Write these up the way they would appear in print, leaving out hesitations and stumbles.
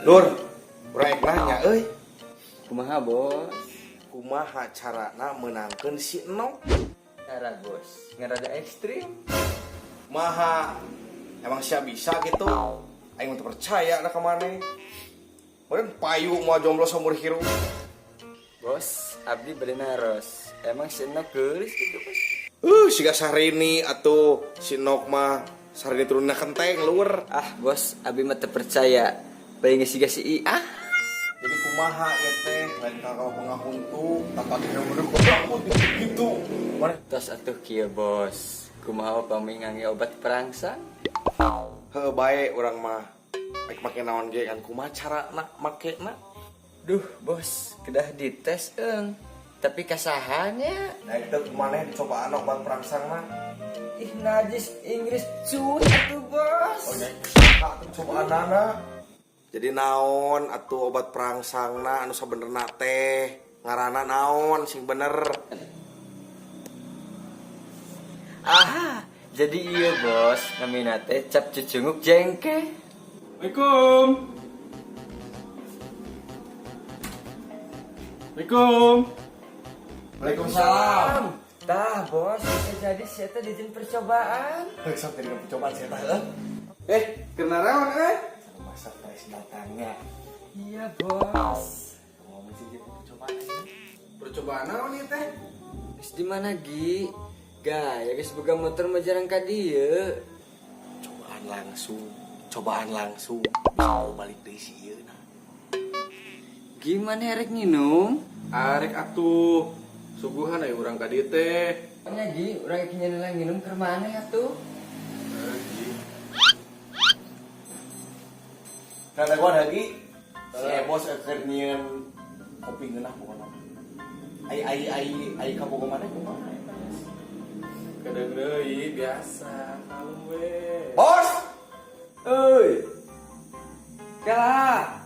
Lur, urang nanya Kumaha bos? kumaha carana menangkeun si Enok? Cara bos, ngerada ekstrim. Maha emang sia bisa gitu. Aing teu percaya da ka maneh. Meureun payu moal jomblo saumur hirup. Bos, abdi bade naros. Emang si Enok geulis gitu bos? Siga Sarini atuh si Enok mah Sarini turunna kenteng luwer. Ah bos, abdi mah teu percaya. Bae ngesi-gesi ah. Jadi kumaha ya teh lain kakak pengahuntu tanpa bener-bener bangun gitu. Mana? Tos atuh kieu bos. Kumaha pami ngangge obat perangsang? Heuh bae urang mah. Baik make naon ge kan kumaha carana makena? Duh bos, kedah dites eung. Tapi kasahannya Nah itu kumaneh dicobaan obat perangsang mah. ih najis Inggris cuy atuh bos. Oh nya cobaanana. Jadi naon atuh obat perangsangna anu sabenerna teh ngaranna naon sing bener? Aha, jadi iya bos, namina teh cap cucunguk jengke. Assalamualaikum. Assalamualaikum. Waalaikumsalam. Tah bos, bisa jadi saya teh dijin percobaan. Heuh sok jadi percobaan saya tah. Kena rawan Masa tes datangnya. Iya bos. Ngomong sih gitu percobaan. Percobaan naon ieu teh? Terus di mana Gi? Gaya geus boga motor mah jarang ka dieu. Cobaan langsung bisa balik dari si ieu nah. Gimana rek minum? Arek atuh. Suguhan aya urang ka dieu teh. Nya Gi, urang iki nyeunang nginum keur maneh atuh. Kada gua lagi si bos keur nyieun kopi ngeunah pokona. Ai kabogo maneh kumaha? Kadang deui biasa. Kalem we. Bos! Euy. Kala.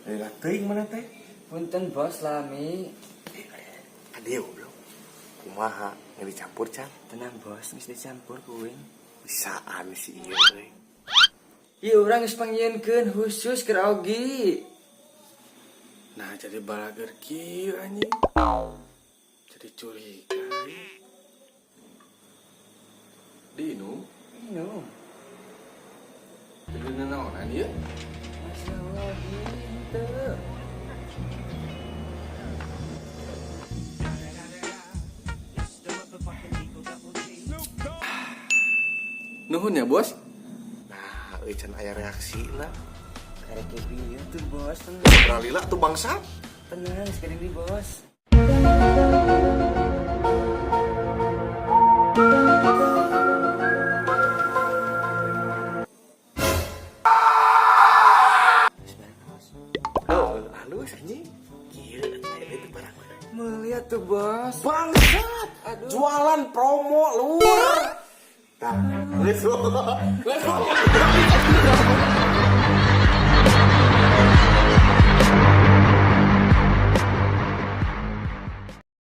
Lila teuing mana teh? Punten bos lami. Adieu bro. Kumaha nggak dicampur can? Tenang bos, geus dicampur kuing. Bisaan si ieu teh. Ieu urang geus panggieunkeun khusus keur Augie. Nah, jadi balager kieu anjing. Jadi curiga. Dinum, Minum. jadi naonan ieu? Masya Allah gitu. Nuhun ya, Bos. Nah, can aya reaksi lah. Karek kieu tuh bos, tenang. Beralila tuh bangsa. Tenang sekali nih bos. Oh, halus anjing. Kieu aya itu barang. Melihat tuh bos. Bangsat. Aduh. Jualan promo luar. Nah, let's go. Let's go.